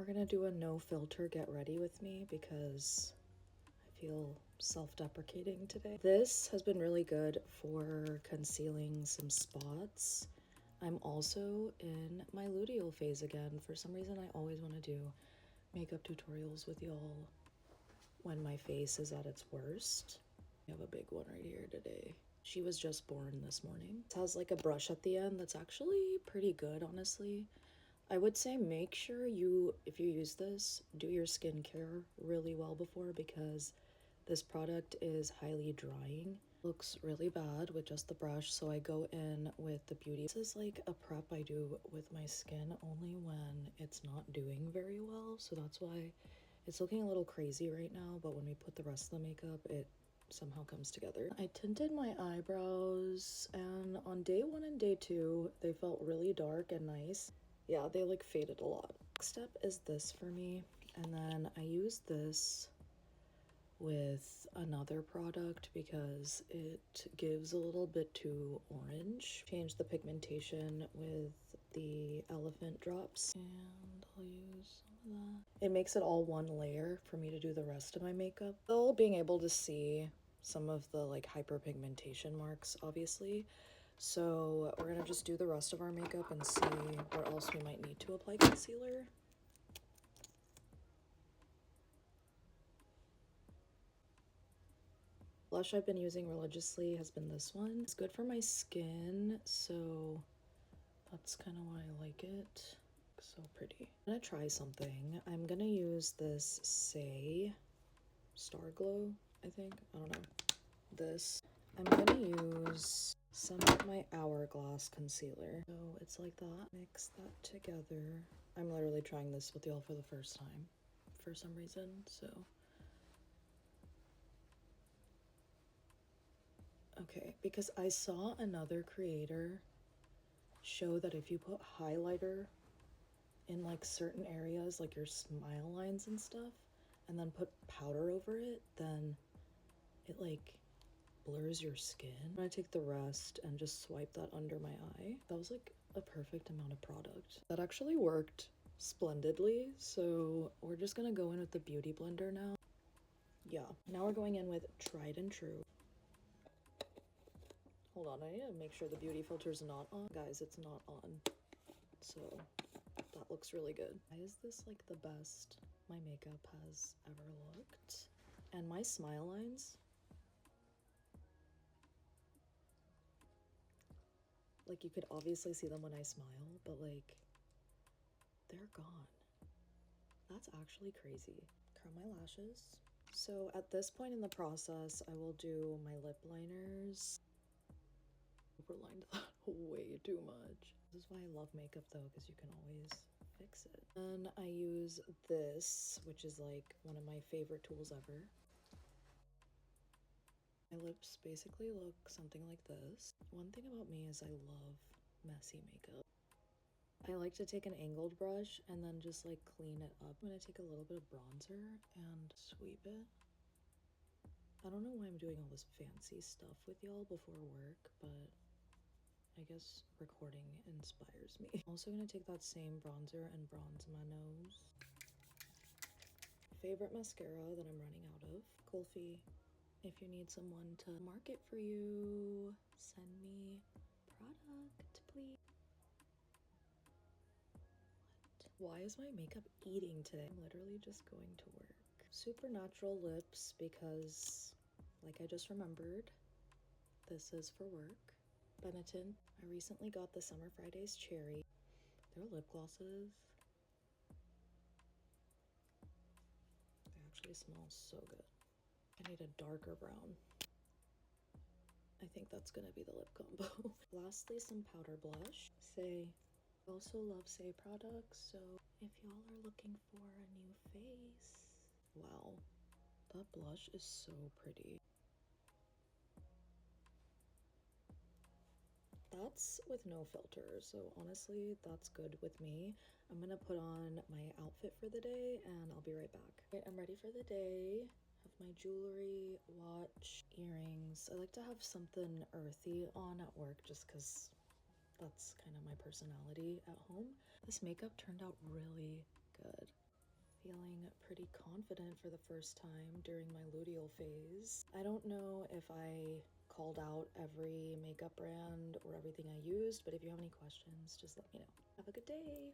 We're gonna do a no filter get ready with me because I feel self-deprecating today. This has been really good for concealing some spots. I'm also in my luteal phase again. For some reason, I always want to do makeup tutorials with y'all when my face is at its worst. I have a big one right here today. She was just born this morning. It has like a brush at the end that's actually pretty good, honestly. I would say make sure you, if you use this, do your skincare really well before, because this product is highly drying. Looks really bad with just the brush, so I go in with the beauty. This is like a prep I do with my skin only when it's not doing very well, so that's why it's looking a little crazy right now, but when we put the rest of the makeup, it somehow comes together. I tinted my eyebrows, and on day 1 and day 2, they felt really dark and nice. Yeah, they like faded a lot. Next step is this for me, and then I use this with another product because it gives a little bit too orange. Change the pigmentation with the elephant drops, and I'll use some of that. It makes it all one layer for me to do the rest of my makeup. Still being able to see some of the like hyperpigmentation marks, obviously. So we're gonna just do the rest of our makeup and see where else we might need to apply concealer. Blush I've been using religiously has been this one. It's good for my skin, so that's kind of why I like it. So pretty. I'm gonna try something. I'm gonna use this Saie Star Glow, I think. I don't know. This. I'm gonna use some of my Hourglass concealer. So it's like that. Mix that together. I'm literally trying this with y'all for the first time for some reason, so. Okay, because I saw another creator show that if you put highlighter in like certain areas, like your smile lines and stuff, and then put powder over it, then it like blurs your skin. I'm gonna take the rest and just swipe that under my eye. That was like a perfect amount of product. That actually worked splendidly, so we're just gonna go in with the Beauty Blender now. Yeah, now we're going in with Tried and True. Hold on, I need to make sure the beauty filter's not on. Guys, it's not on, so that looks really good. Why is this like the best my makeup has ever looked? And my smile lines, like you could obviously see them when I smile, but like they're gone. That's actually crazy. Curl my lashes. So at this point in the process, I will do my lip liners. Overlined that way too much. This is why I love makeup though, because you can always fix it. And I use this, which is like one of my favorite tools ever. My lips basically look something like this. One thing about me is I love messy makeup. I like to take an angled brush and then just like clean it up. I'm gonna take a little bit of bronzer and sweep it. I don't know why I'm doing all this fancy stuff with y'all before work, but I guess recording inspires me. I'm also gonna take that same bronzer and bronze my nose. Favorite mascara that I'm running out of, Kulfi. If you need someone to market for you, send me product, please. Why is my makeup eating today? I'm literally just going to work. Supernatural lips because, like I just remembered, this is for work. Benetton. I recently got the Summer Fridays Cherry. Their lip glosses, they actually smell so good. I need a darker brown. I think that's gonna be the lip combo. Lastly, some powder blush. Saie. I also love Saie products, so if y'all are looking for a new face. Wow, that blush is so pretty. That's with no filter, so honestly, that's good with me. I'm gonna put on my outfit for the day and I'll be right back. Okay, I'm ready for the day. Have my jewelry, watch, earrings. I like to have something earthy on at work just because that's kind of my personality at home. This makeup turned out really good. pretty confident for the first time during my luteal phase. I don't know if I called out every makeup brand or everything I used, but if you have any questions, just let me know. Have a good day.